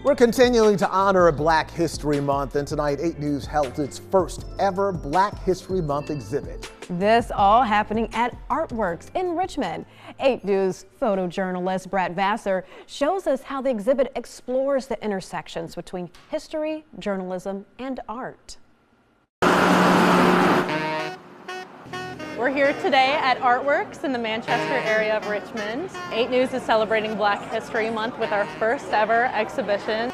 We're continuing to honor Black History Month, and tonight 8 News held its first ever Black History Month exhibit. This all happening at Artworks in Richmond. 8 News photojournalist Brad Vassar shows us how the exhibit explores the intersections between history, journalism, and art. We're here today at Artworks in the Manchester area of Richmond. 8 News is celebrating Black History Month with our first ever exhibition,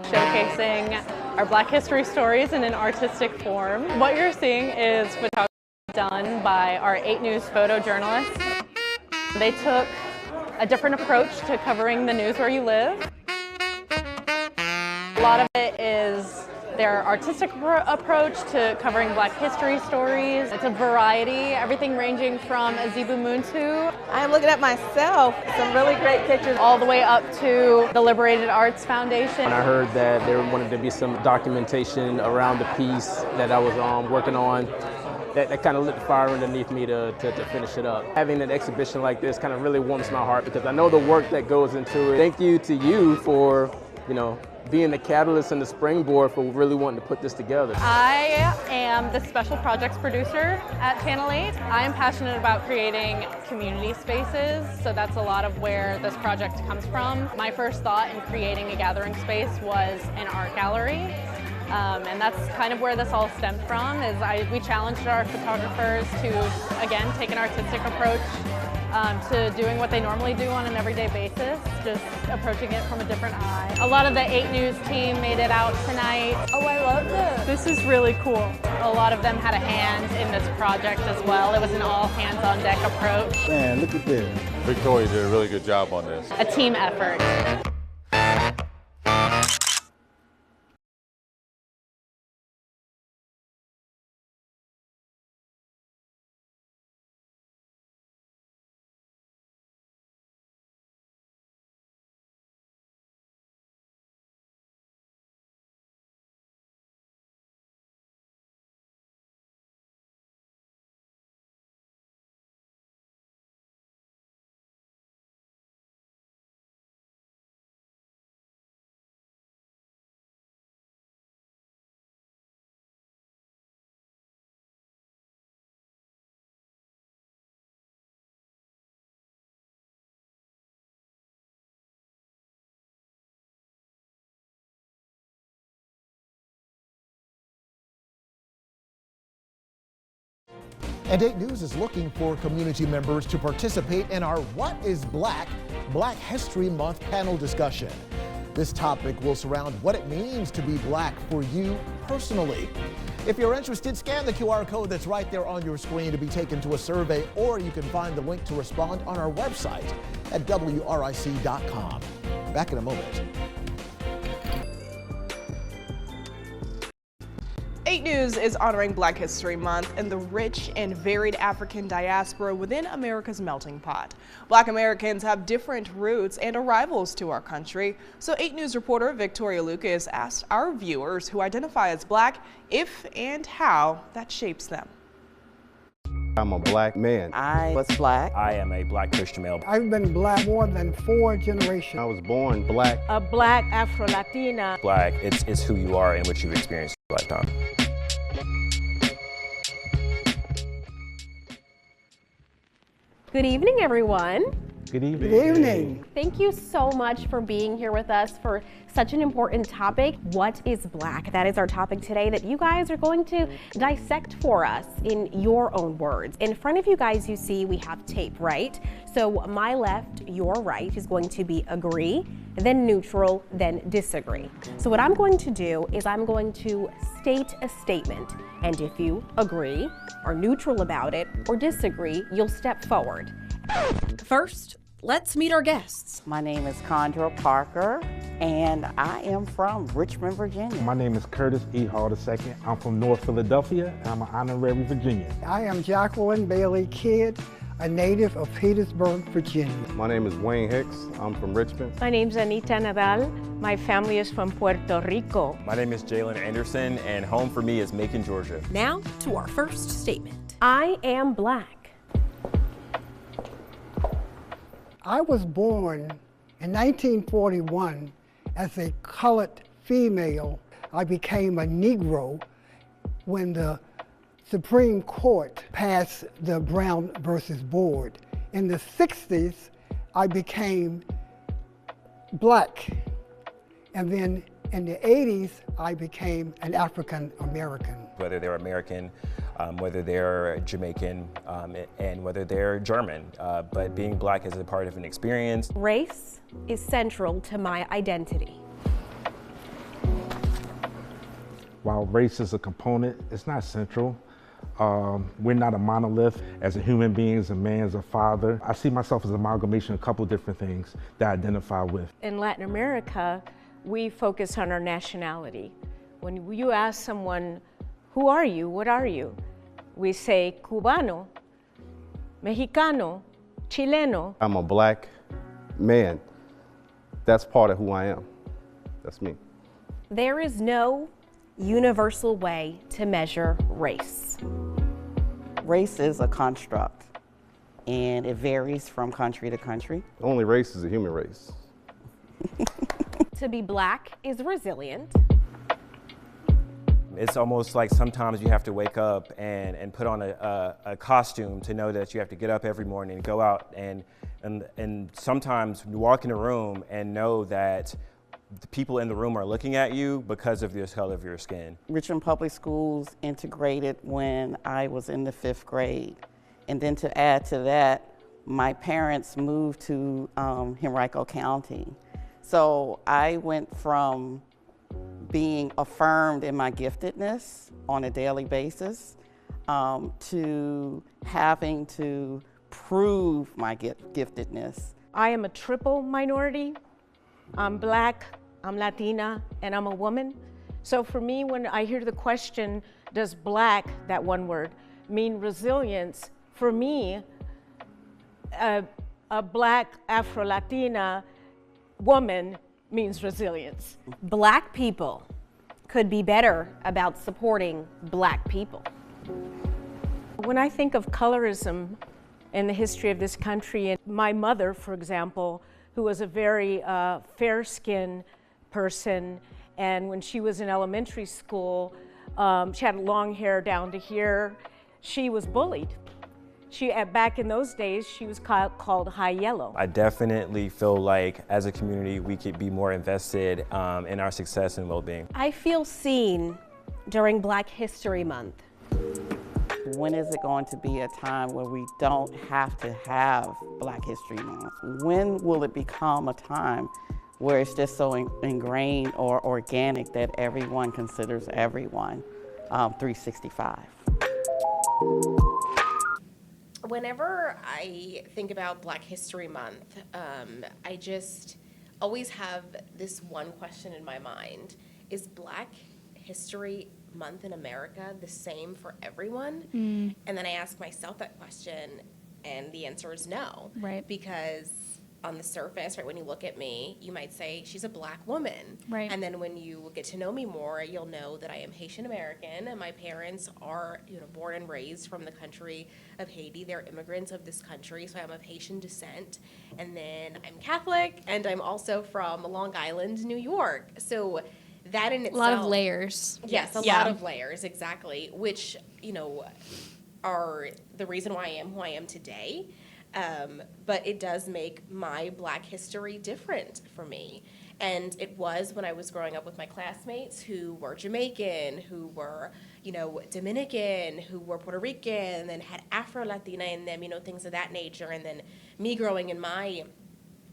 showcasing our Black history stories in an artistic form. What you're seeing is photography done by our 8 News photojournalists. They took a different approach to covering the news where you live. A lot of it is their artistic approach to covering Black history stories. It's a variety, everything ranging from Azibu Muntu. I'm looking at myself, some really great pictures. All the way up to the Liberated Arts Foundation. And I heard that there wanted to be some documentation around the piece that I was working on. That kind of lit the fire underneath me to finish it up. Having an exhibition like this kind of really warms my heart because I know the work that goes into it. Thank you to you for, being the catalyst and the springboard for really wanting to put this together. I am the special projects producer at Channel 8. I am passionate about creating community spaces, so that's a lot of where this project comes from. My first thought in creating a gathering space was an art gallery. And that's kind of where this all stemmed from, we challenged our photographers to, again, take an artistic approach to doing what they normally do on an everyday basis, just approaching it from a different eye. A lot of the 8 News team made it out tonight. Oh, I love this. This is really cool. A lot of them had a hand in this project as well. It was an all hands on deck approach. Man, look at this. Victoria did a really good job on this. A team effort. And 8 News is looking for community members to participate in our What is Black? Black History Month panel discussion. This topic will surround what it means to be Black for you personally. If you're interested, scan the QR code that's right there on your screen to be taken to a survey, or you can find the link to respond on our website at WRIC.com. Back in a moment. 8 News is honoring Black History Month and the rich and varied African diaspora within America's melting pot. Black Americans have different roots and arrivals to our country, so 8 News reporter Victoria Lucas asked our viewers who identify as Black if and how that shapes them. I'm a Black man. I was Black. I am a Black Christian male. I've been Black more than 4 generations. I was born Black. A Black Afro-Latina. Black, it's who you are and what you've experienced in your lifetime. Good evening, everyone. Good evening. Good evening. Thank you so much for being here with us for such an important topic. What is Black? That is our topic today that you guys are going to dissect for us in your own words. In front of you guys, you see we have tape, right? So my left, your right is going to be agree, then neutral, then disagree. So what I'm going to do is I'm going to state a statement. And if you agree, are neutral about it, or disagree, you'll step forward. First, let's meet our guests. My name is Condra Parker, and I am from Richmond, Virginia. My name is Curtis E. Hall II. I'm from North Philadelphia, and I'm an honorary Virginian. I am Jacqueline Bailey Kidd, a native of Petersburg, Virginia. My name is Wayne Hicks. I'm from Richmond. My name's Anita Nadal. My family is from Puerto Rico. My name is Jalen Anderson, and home for me is Macon, Georgia. Now to our first statement. I am Black. I was born In 1941, as a colored female, I became a Negro when the Supreme Court passed the Brown versus Board. In the 60s, I became black. And then in the 80s, I became an African American. Whether they're American, whether they're Jamaican, and whether they're German, but being black is a part of an experience. Race is central to my identity. While race is a component, it's not central. We're not a monolith. As a human being, as a man, as a father, I see myself as an amalgamation of a couple of different things that I identify with. In Latin America, we focus on our nationality. When you ask someone, who are you, what are you? We say Cubano, Mexicano, Chileno. I'm a black man. That's part of who I am. That's me. There is no universal way to measure race. Race is a construct, and it varies from country to country. Only race is a human race. To be black is resilient. It's almost like sometimes you have to wake up and put on a costume to know that you have to get up every morning and go out and sometimes you walk in a room and know that the people in the room are looking at you because of the color of your skin. Richmond Public Schools integrated when I was in the 5th grade. And then to add to that, my parents moved to Henrico County. So I went from being affirmed in my giftedness on a daily basis to having to prove my giftedness. I am a triple minority. I'm black, I'm Latina, and I'm a woman. So for me, when I hear the question, does black, that one word, mean resilience? For me, a black Afro-Latina woman means resilience. Black people could be better about supporting black people. When I think of colorism in the history of this country, and my mother, for example, who was a very fair-skinned person, and when she was in elementary school, she had long hair down to here. She was bullied. Back in those days, she was called high yellow. I definitely feel like as a community, we could be more invested in our success and well-being. I feel seen during Black History Month. When is it going to be a time where we don't have to have Black History Month? When will it become a time where it's just so ingrained or organic that everyone considers everyone 365? Whenever I think about Black History Month, I just always have this one question in my mind. Is Black History Month in America the same for everyone? And then I ask myself that question, and the answer is no. Right. Because on the surface, right, when you look at me, you might say she's a black woman. Right. And then when you get to know me more, you'll know that I am Haitian American, and my parents are, born and raised from the country of Haiti. They're immigrants of this country, so I'm of Haitian descent. And then I'm Catholic, and I'm also from Long Island, New York. So that in itself, A lot of layers. Yes, a lot of layers, exactly, which, are the reason why I am who I am today. But it does make my Black history different for me. And it was when I was growing up with my classmates who were Jamaican, who were, Dominican, who were Puerto Rican, and then had Afro-Latina in them, things of that nature. And then me growing in my,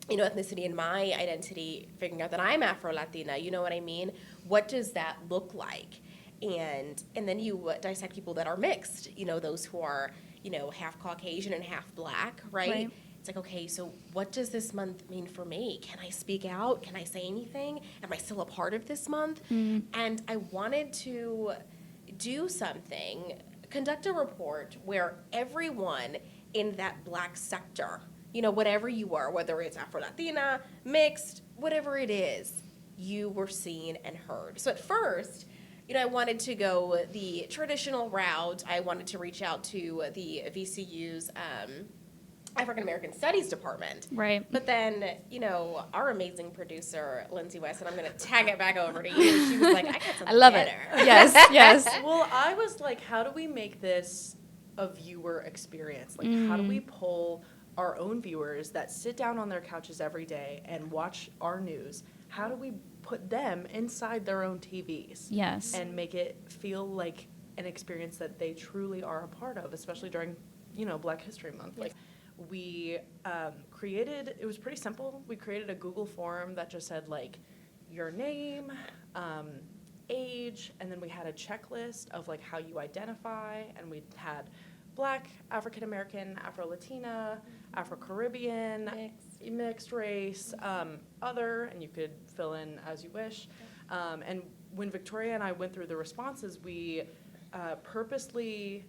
ethnicity and my identity, figuring out that I'm Afro-Latina, you know what I mean? What does that look like? And then you dissect people that are mixed, those who are, half Caucasian and half black, right? It's like, okay, so what does this month mean for me? Can I speak out? Can I say anything? Am I still a part of this month? And I wanted to do something, conduct a report where everyone in that black sector, whatever you are, whether it's Afro-Latina, mixed, whatever it is, you were seen and heard. So at first, I wanted to go the traditional route. I wanted to reach out to the VCU's African American Studies department. Right. But then, you know, our amazing producer, Lindsay West, and I'm going to tag it back over to you. She was like, I got something I love better. it. Yes, yes. Well, I was like, how do we make this a viewer experience? Like, how do we pull our own viewers that sit down on their couches every day and watch our news? How do we put them inside their own TVs? Yes. And make it feel like an experience that they truly are a part of, especially during, you know, Black History Month. Like, we created, it was pretty simple. We created a Google form that just said like your name, age, and then we had a checklist of like how you identify, and we had Black, African American, Afro-Latina, Afro-Caribbean, mixed race, other, and you could fill in as you wish. And when Victoria and I went through the responses, we purposely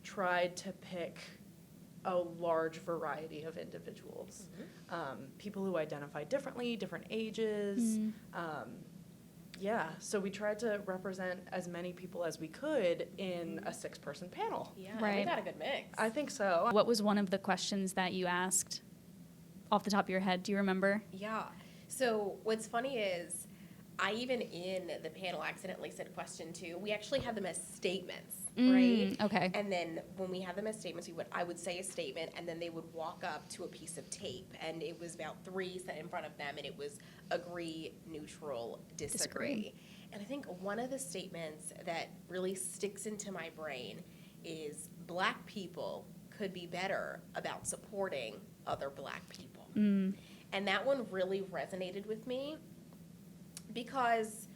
tried to pick a large variety of individuals, people who identify differently, different ages. Yeah, so we tried to represent as many people as we could in a 6-person panel. Yeah, Right. we got a good mix. I think so. What was one of the questions that you asked off the top of your head? Do you remember? Yeah. So what's funny is I even in the panel accidentally said question 2. We actually had them as statements, right? Okay. And then when we had them as statements, I would say a statement, and then they would walk up to a piece of tape, and it was about 3 set in front of them, and it was agree, neutral, disagree. And I think one of the statements that really sticks into my brain is Black people could be better about supporting other Black people. And that one really resonated with me, because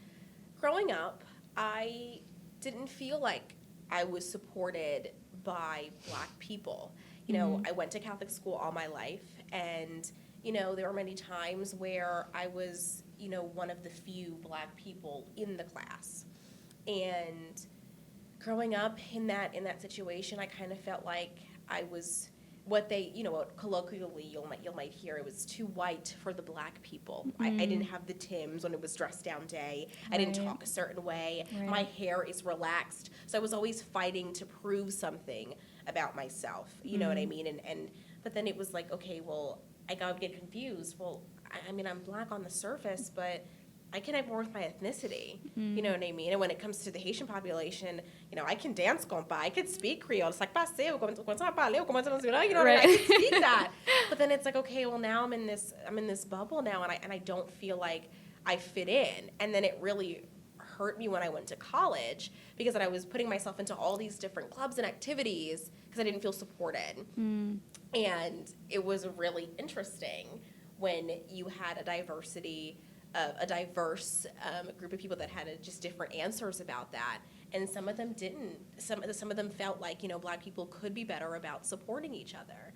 growing up, I didn't feel like I was supported by Black people. You know, I went to Catholic school all my life, and, you know, there were many times where I was, you know, one of the few Black people in the class. And growing up in that situation, I kind of felt like I was what they, you know, what colloquially you might hear, it was too white for the Black people. I didn't have the Timbs when it was dress down day. I didn't talk a certain way. My hair is relaxed. So I was always fighting to prove something about myself. You know what I mean? But then it was like, okay, well, I would get confused. Well, I mean, I'm Black on the surface, but I connect more with my ethnicity, you know what I mean? And when it comes to the Haitian population, you know, I can dance compa, I could speak Creole. It's like, paseo, you know what I mean? I can speak that. But then it's like, okay, well, now I'm in this bubble now, and I don't feel like I fit in. And then it really hurt me when I went to college, because I was putting myself into all these different clubs and activities because I didn't feel supported. And it was really interesting when you had a diverse group of people that had just different answers about that, and some of them didn't. Some of them felt like, you know, Black people could be better about supporting each other.